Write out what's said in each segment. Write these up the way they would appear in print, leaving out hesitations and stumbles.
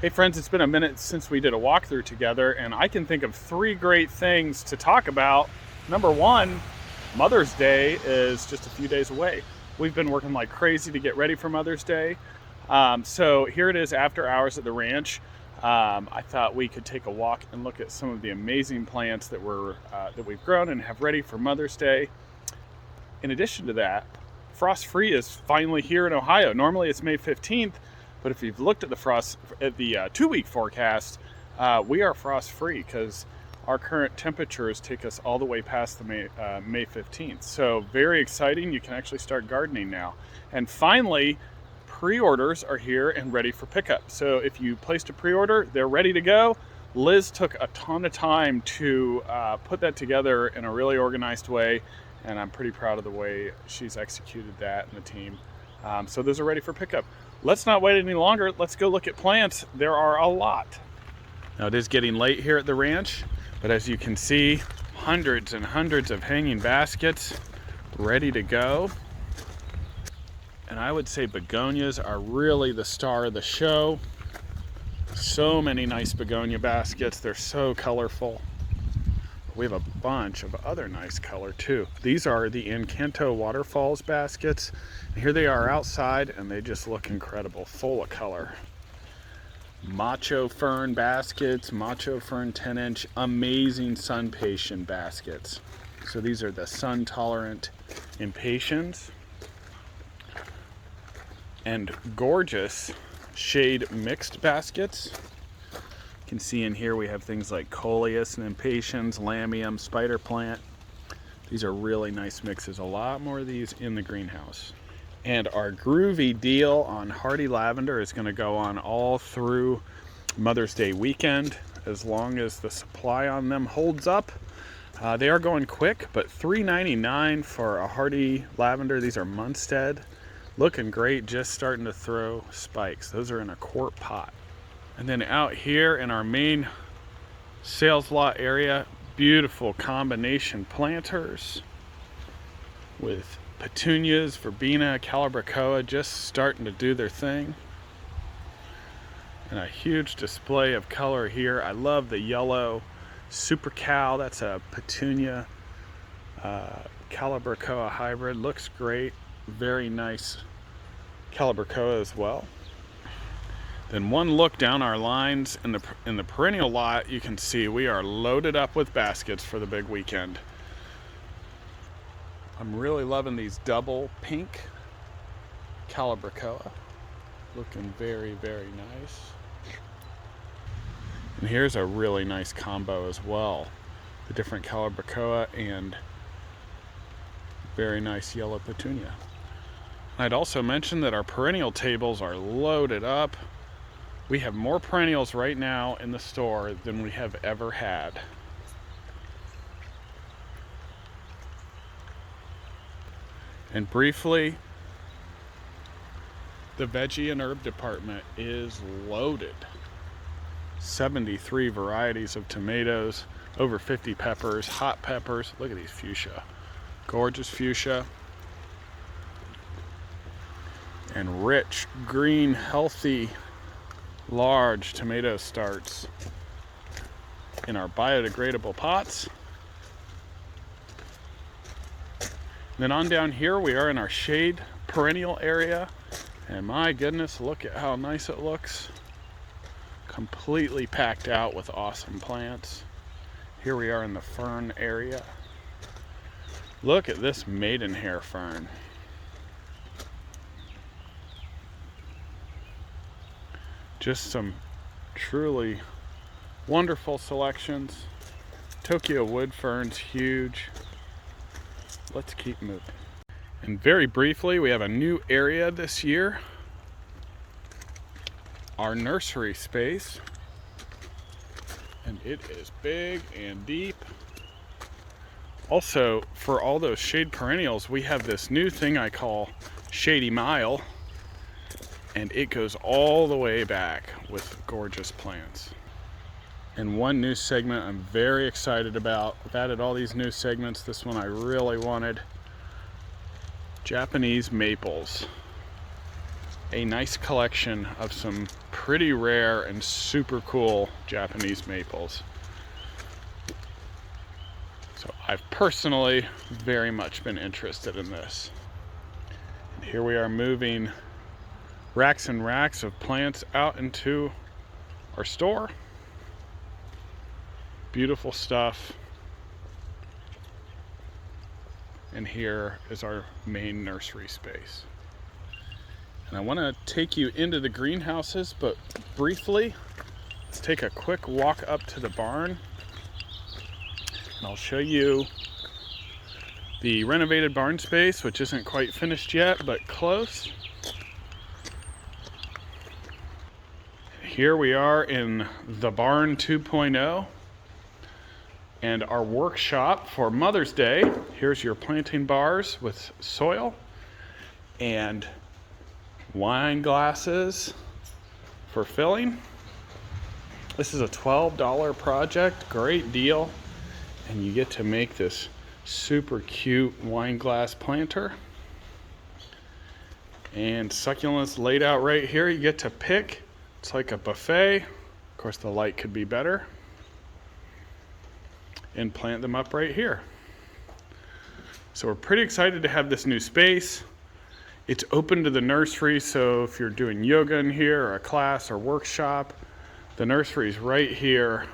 Hey friends, it's been a minute since we did a walkthrough together, and I can think of 3 great things to talk about. Number one, Mother's Day is just a few days away. We've been working like crazy to get ready for Mother's Day. So here it is after hours at the ranch. I thought we could take a walk and look at some of the amazing plants that we've grown and have ready for Mother's Day. In addition to that, frost free is finally here in Ohio. Normally it's May 15th, but if you've looked at the 2-week forecast, we are frost free because our current temperatures take us all the way past the May 15th. So very exciting. You can actually start gardening now. And finally, pre-orders are here and ready for pickup. So if you placed a pre-order, they're ready to go. Liz took a ton of time to put that together in a really organized way, and I'm pretty proud of the way she's executed that and the team. So those are ready for pickup. Let's not wait any longer. Let's go look at plants. There are a lot. Now it is getting late here at the ranch, but as you can see, hundreds and hundreds of hanging baskets ready to go. And I would say begonias are really the star of the show. So many nice begonia baskets. They're so colorful. We have a bunch of other nice color too. These are the Encanto Waterfalls baskets. And here they are outside, and they just look incredible, full of color. Macho fern baskets, macho fern 10-inch, amazing sun patient baskets. So these are the sun tolerant impatiens. And gorgeous shade mixed baskets. You can see in here we have things like coleus and impatiens, lamium, spider plant. These are really nice mixes. A lot more of these in the greenhouse. And our groovy deal on hardy lavender is going to go on all through Mother's Day weekend, as long as the supply on them holds up. They are going quick, but $3.99 for a hardy lavender. These are Munstead. Looking great, just starting to throw spikes. Those are in a quart pot. And then out here in our main sales lot area, beautiful combination planters with petunias, verbena, calabricoa just starting to do their thing. And a huge display of color here. I love the yellow Super Cal. That's a petunia calabricoa hybrid. Looks great. Very nice calabricoa as well. Then one look down our lines in the perennial lot, you can see we are loaded up with baskets for the big weekend. I'm really loving these double pink calabricoa. Looking very, very nice. And here's a really nice combo as well. The different calabricoa and very nice yellow petunia. I'd also mention that our perennial tables are loaded up. We have more perennials right now in the store than we have ever had. And briefly, the veggie and herb department is loaded. 73 varieties of tomatoes, over 50 peppers, hot peppers. Look at these fuchsia. Gorgeous fuchsia. And rich, green, healthy, large tomato starts in our biodegradable pots. Then on down here we are in our shade perennial area, and my goodness, look at how nice it looks. Completely packed out with awesome plants. Here we are in the fern area. Look at this maidenhair fern. Just some truly wonderful selections. Tokyo wood ferns, huge. Let's keep moving. And very briefly, we have a new area this year. Our nursery space. And it is big and deep. Also, for all those shade perennials, we have this new thing I call Shady Mile. And it goes all the way back with gorgeous plants. And one new segment I'm very excited about. I've added all these new segments. This one I really wanted. Japanese maples. a nice collection of some pretty rare and super cool Japanese maples. So I've personally very much been interested in this. And here we are moving racks and racks of plants out into our store. Beautiful stuff. And here is our main nursery space. And I want to take you into the greenhouses, but briefly, let's take a quick walk up to the barn. And I'll show you the renovated barn space, which isn't quite finished yet, but close. Here we are in the barn 2.0 and our workshop for Mother's Day. Here's your planting bars with soil and wine glasses for filling. This is a $12 project, great deal. And you get to make this super cute wine glass planter. And succulents laid out right here. You get to pick. It's like a buffet. Of course, the light could be better. And plant them up right here. So we're pretty excited to have this new space. It's open to the nursery, so if you're doing yoga in here or a class or workshop, the nursery's right here.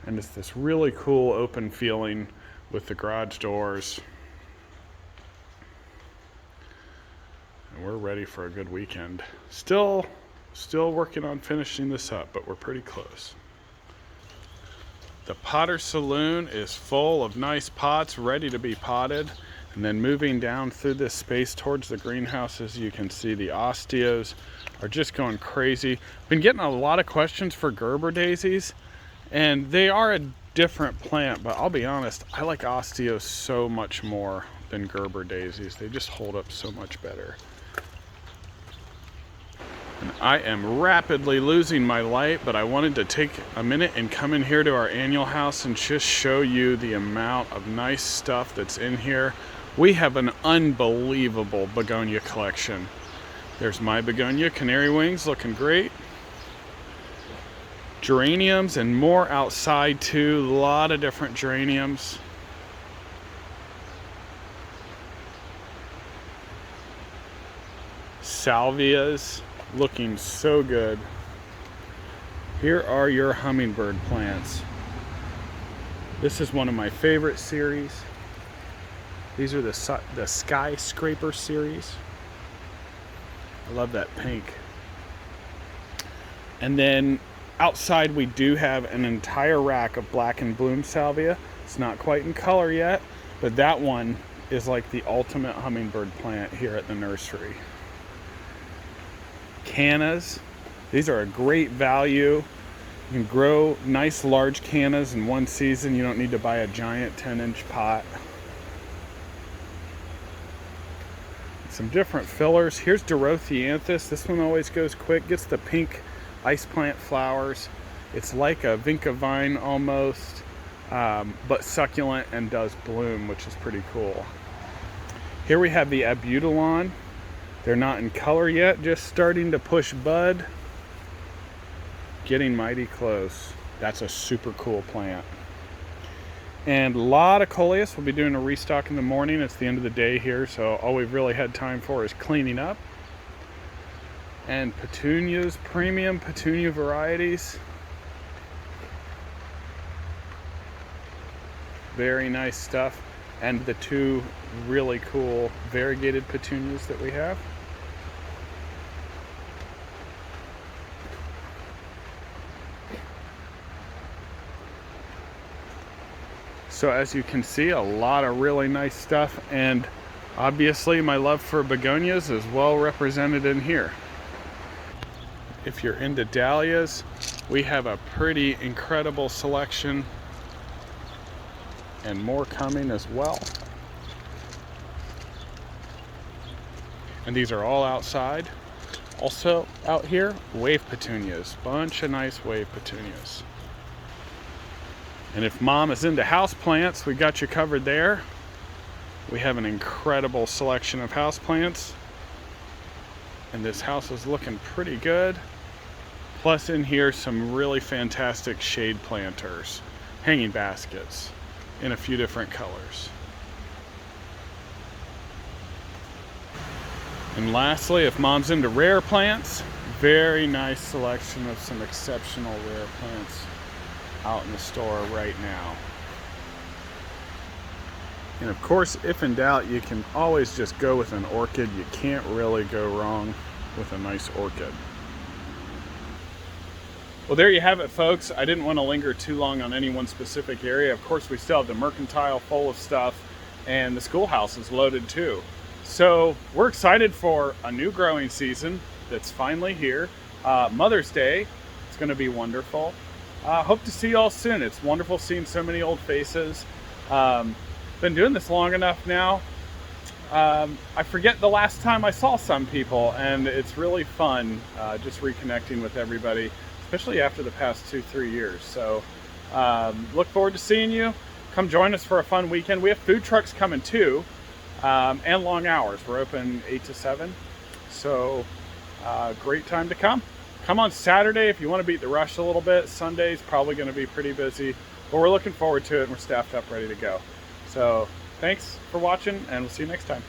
And it's this really cool open feeling with the garage doors. And we're ready for a good weekend. Still working on finishing this up, but we're pretty close. The Potter Saloon is full of nice pots ready to be potted. And then moving down through this space towards the greenhouses, you can see the osteos are just going crazy. Been getting a lot of questions for Gerber daisies, and they are a different plant, but I'll be honest, I like osteos so much more than Gerber daisies. They just hold up so much better. And I am rapidly losing my light, but I wanted to take a minute and come in here to our annual house and just show you the amount of nice stuff that's in here. We have an unbelievable begonia collection. There's my begonia, canary wings, looking great. Geraniums and more outside too, a lot of different geraniums. Salvias, looking so good. Here are your hummingbird plants. This is one of my favorite series. These are the skyscraper series. I love that pink. And then outside we do have an entire rack of black and bloom salvia. It's not quite in color yet, but that one is like the ultimate hummingbird plant here at the nursery. Cannas, these are a great value. You can grow nice large cannas in one season. You don't need to buy a giant 10-inch pot. Some different fillers. Here's Dorothianthus. This one always goes quick. Gets the pink ice plant flowers. It's like a vinca vine almost, but succulent and does bloom, which is pretty cool. Here we have the Abutilon. They're not in color yet, just starting to push bud. Getting mighty close. That's a super cool plant. And a lot of coleus. We'll be doing a restock in the morning. It's the end of the day here, so all we've really had time for is cleaning up. And petunias, premium petunia varieties. Very nice stuff. And the two really cool variegated petunias that we have. So as you can see, a lot of really nice stuff, and obviously my love for begonias is well represented in here. If you're into dahlias, we have a pretty incredible selection and more coming as well. And these are all outside. Also out here, wave petunias, bunch of nice wave petunias. And if mom is into house plants, we got you covered there. We have an incredible selection of house plants. And this house is looking pretty good. Plus in here, some really fantastic shade planters, hanging baskets in a few different colors. And lastly, if mom's into rare plants, very nice selection of some exceptional rare plants out in the store right now. And of course, if in doubt, you can always just go with an orchid. You can't really go wrong with a nice orchid. Well, there you have it, folks. I didn't want to linger too long on any one specific area. Of course, we still have the mercantile full of stuff, and the schoolhouse is loaded too. So we're excited for a new growing season that's finally here. Mother's Day, it's going to be wonderful. Hope to see you all soon. It's wonderful seeing so many old faces. Been doing this long enough now. I forget the last time I saw some people, and it's really fun just reconnecting with everybody, especially after the past 2-3 years. So look forward to seeing you. Come join us for a fun weekend. We have food trucks coming too, and long hours. We're open 8 to 7. So great time to come. Come on Saturday if you want to beat the rush a little bit. Sunday's probably going to be pretty busy, but we're looking forward to it, and we're staffed up ready to go. So thanks for watching, and we'll see you next time.